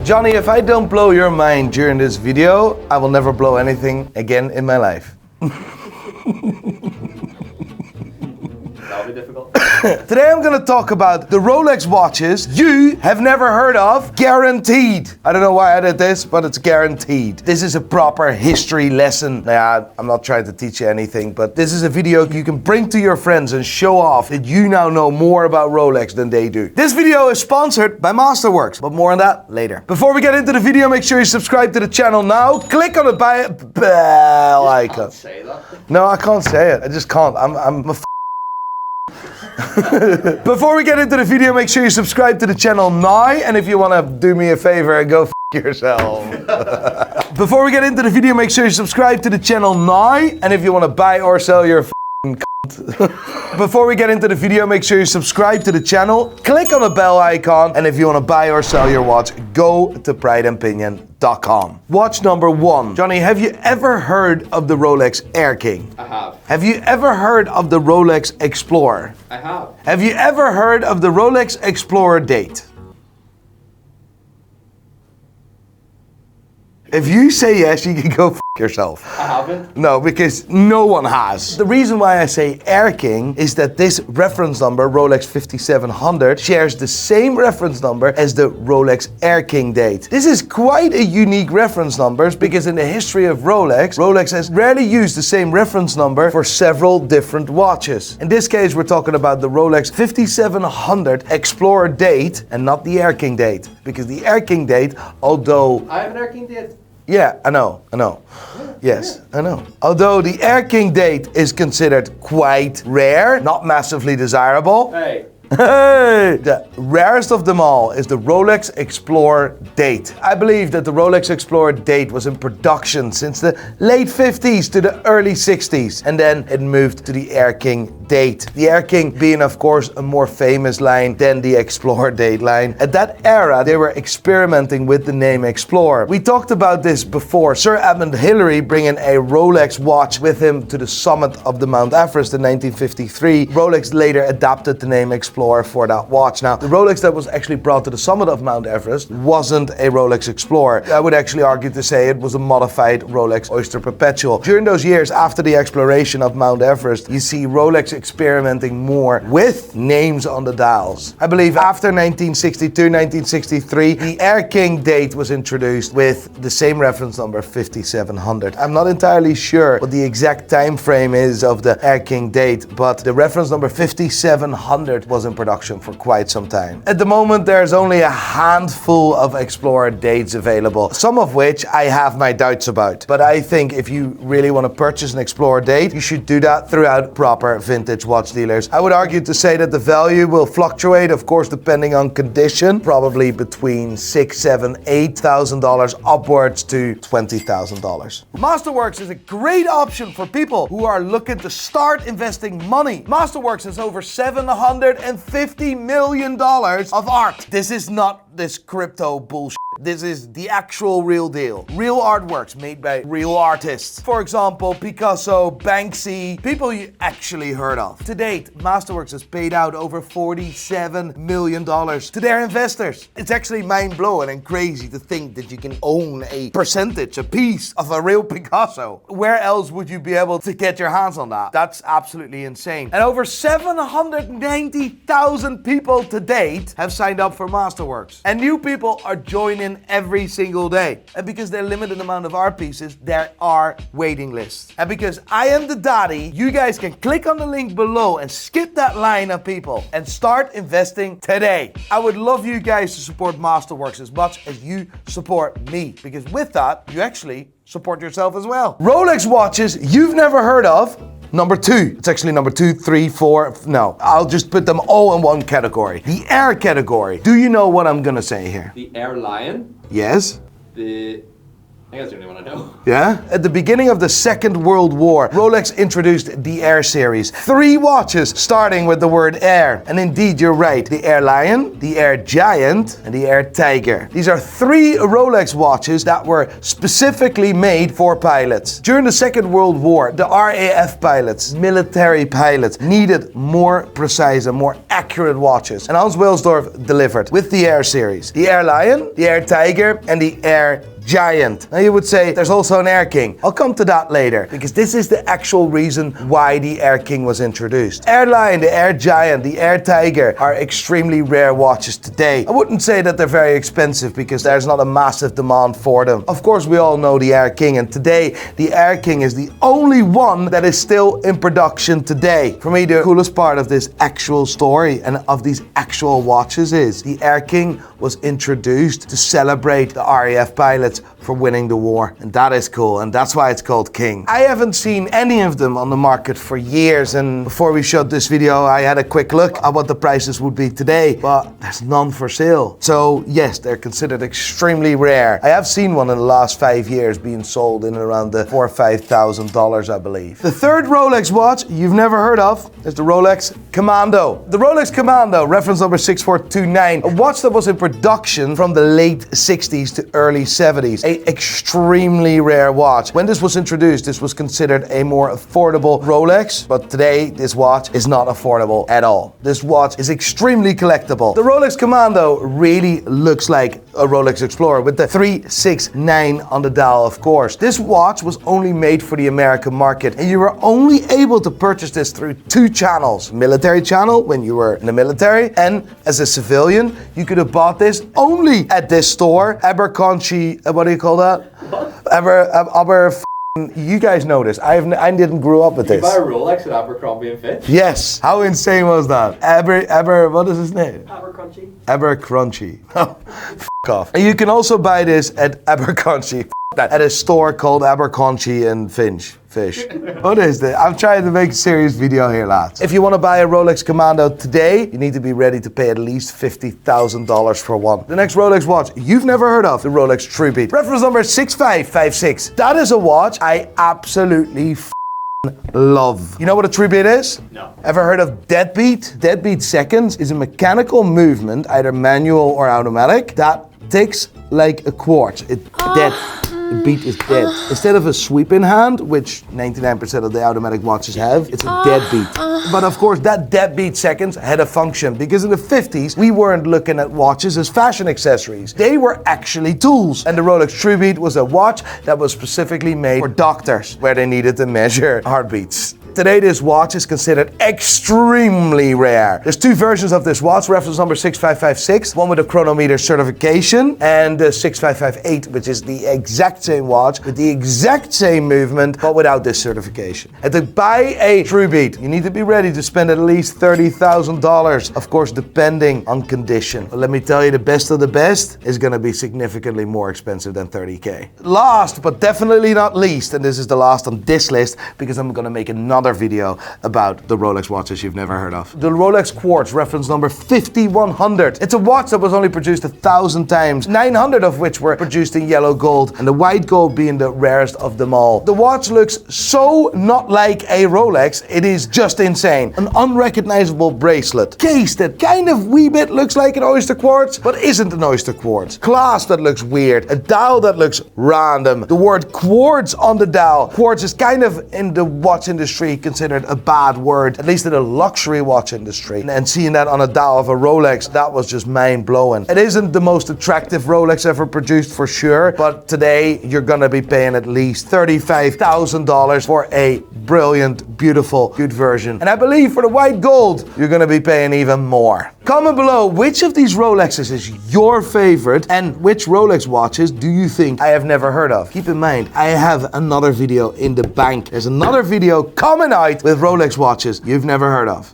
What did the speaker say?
Johnny, if I don't blow your mind during this video, I will never blow anything again in my life. That'll be difficult. Today I'm gonna talk about the Rolex watches you have never heard of, guaranteed. I don't know why I did this, but it's guaranteed. This is a proper history lesson. Nah, I'm not trying to teach you anything, but this is a video you can bring to your friends and show off that you now know more about Rolex than they do. This video is sponsored by Masterworks, but more on that later. Before we get into the video, make sure you subscribe to the channel now. Click on the bell icon. Can't say that. No, I can't say it. I just can't. I'm a Before we get into the video, make sure you subscribe to the channel now, and if you want to do me a favor, go f*** yourself. Before we get into the video, make sure you subscribe to the channel now, and if you want to buy or sell your f***ing cunt. Before we get into the video, make sure you subscribe to the channel, click on the bell icon, and if you want to buy or sell your watch, go to prideandpinion.com. Watch number 1. Johnny, have you ever heard of the Rolex Air King? I have. Have you ever heard of the Rolex Explorer? I have. Have you ever heard of the Rolex Explorer date? If you say yes, you can go f*** yourself. I haven't. No, because no one has. The reason why I say Air King is that this reference number, Rolex 5700, shares the same reference number as the Rolex Air King date. This is quite a unique reference number because in the history of Rolex has rarely used the same reference number for several different watches. In this case, we're talking about the Rolex 5700 Explorer date and not the Air King date. Because the Air King date, although... I have an Air King date. Yeah, I know. Yes, I know. Although the Air King date is considered quite rare, not massively desirable. Hey. Hey! The rarest of them all is the Rolex Explorer date. I believe that the Rolex Explorer date was in production since the late 50s to the early 60s, and then it moved to the Air King date. The Air King being, of course, a more famous line than the Explorer date line. At that era, they were experimenting with the name Explorer. We talked about this before. Sir Edmund Hillary bringing a Rolex watch with him to the summit of the Mount Everest in 1953. Rolex later adapted the name Explorer for that watch. Now, the Rolex that was actually brought to the summit of Mount Everest wasn't a Rolex Explorer. I would actually argue to say it was a modified Rolex Oyster Perpetual. During those years after the exploration of Mount Everest, you see Rolex experimenting more with names on the dials. I believe after 1962, 1963, the Air King date was introduced with the same reference number, 5700. I'm not entirely sure what the exact time frame is of the Air King date, but the reference number 5700 was in production for quite some time. At the moment, there's only a handful of Explorer dates available, some of which I have my doubts about. But I think if you really want to purchase an Explorer date, you should do that throughout proper vintage watch dealers. I would argue to say that the value will fluctuate, of course, depending on condition, probably between $6,000, $7,000, $8,000 upwards to $20,000. Masterworks is a great option for people who are looking to start investing money. Masterworks has over $750 million of art. This is not this crypto bullshit. This is the actual real deal. Real artworks made by real artists. For example, Picasso, Banksy, people you actually heard of. To date, Masterworks has paid out over $47 million to their investors. It's actually mind-blowing and crazy to think that you can own a percentage, a piece of a real Picasso. Where else would you be able to get your hands on that? That's absolutely insane. And over 790,000 people to date have signed up for Masterworks. And new people are joining every single day. And because there are limited amount of art pieces, there are waiting lists. And because I am the daddy, you guys can click on the link below and skip that line of people and start investing today. I would love you guys to support Masterworks as much as you support me, because with that, you actually support yourself as well. Rolex watches you've never heard of. Number 2. It's actually number 2, 3, 4. No, I'll just put them all in one category. The Air category. Do you know what I'm gonna say here? The Air Lion. Yes. I think that's the only one I know. Yeah? At the beginning of the Second World War, Rolex introduced the Air series. 3 watches starting with the word Air. And indeed, you're right. The Air Lion, the Air Giant, and the Air Tiger. These are 3 Rolex watches that were specifically made for pilots. During the Second World War, the RAF pilots, military pilots, needed more precise and more accurate watches. And Hans Wilsdorf delivered with the Air series. The Air Lion, the Air Tiger, and the Air Giant. Now you would say there's also an Air King. I'll come to that later, because this is the actual reason why the Air King was introduced. Air Lion, the Air Giant, the Air Tiger are extremely rare watches today. I wouldn't say that they're very expensive because there's not a massive demand for them. Of course, we all know the Air King, and today the Air King is the only one that is still in production today. For me, the coolest part of this actual story and of these actual watches is the Air King was introduced to celebrate the RAF pilots for winning the war. And that is cool, and that's why it's called King. I haven't seen any of them on the market for years, and before we shot this video, I had a quick look at what the prices would be today, but there's none for sale. So yes, they're considered extremely rare. I have seen one in the last 5 years being sold in around the $4,000 or $5,000, I believe. The third Rolex watch you've never heard of is the Rolex Commando. The Rolex Commando, reference number 6429, a watch that was in production from the late 60s to early 70s. A extremely rare watch. When this was introduced, this was considered a more affordable Rolex, but today this watch is not affordable at all. This watch is extremely collectible. The Rolex Commando really looks like a Rolex Explorer with the 369 on the dial, of course. This watch was only made for the American market, and you were only able to purchase this through two channels. Military channel when you were in the military, and as a civilian, you could have bought this only at this store, Abercrombie, what do you call that? You guys know this. I didn't grow up with this. Did you buy a Rolex at Abercrombie and Fitch? Yes. How insane was that? What is his name? Abercrombie. Abercrombie. Oh, f*** off. And you can also buy this at Abercrombie. At a store called Abercrombie and Fish. What is this? I'm trying to make a serious video here, lads. If you want to buy a Rolex Commando today, you need to be ready to pay at least $50,000 for one. The next Rolex watch you've never heard of, the Rolex Truebeat. Reference number 6556. That is a watch I absolutely love. You know what a Truebeat is? No. Ever heard of deadbeat? Deadbeat seconds is a mechanical movement, either manual or automatic, that ticks like a quartz. It's dead. The beat is dead. Instead of a sweeping hand, which 99% of the automatic watches have, it's a dead beat. But of course, that dead beat seconds had a function, because in the 50s, we weren't looking at watches as fashion accessories. They were actually tools. And the Rolex Truebeat was a watch that was specifically made for doctors, where they needed to measure heartbeats. Today, this watch is considered extremely rare. There's two versions of this watch, reference number 6556, one with a chronometer certification, and the 6558, which is the exact same watch with the exact same movement, but without this certification. And to buy a Truebeat, you need to be ready to spend at least $30,000, of course, depending on condition. But let me tell you, the best of the best is going to be significantly more expensive than $30K. Last, but definitely not least, and this is the last on this list, because I'm going to make another video about the Rolex watches you've never heard of. The Rolex Quartz, reference number 5100. It's a watch that was only produced 1,000 times, 900 of which were produced in yellow gold, and the white gold being the rarest of them all. The watch looks so not like a Rolex, it is just insane. An unrecognizable bracelet. Case that kind of wee bit looks like an oyster quartz, but isn't an oyster quartz. Clasp that looks weird. A dial that looks random. The word quartz on the dial. Quartz is kind of in the watch industry considered a bad word, at least in the luxury watch industry. And seeing that on a dial of a Rolex, that was just mind-blowing. It isn't the most attractive Rolex ever produced for sure, but today you're gonna be paying at least $35,000 for a brilliant, beautiful, good version. And I believe for the white gold, you're gonna be paying even more. Comment below which of these Rolexes is your favorite, and which Rolex watches do you think I have never heard of. Keep in mind, I have another video in the bank. There's another video coming out with Rolex watches you've never heard of.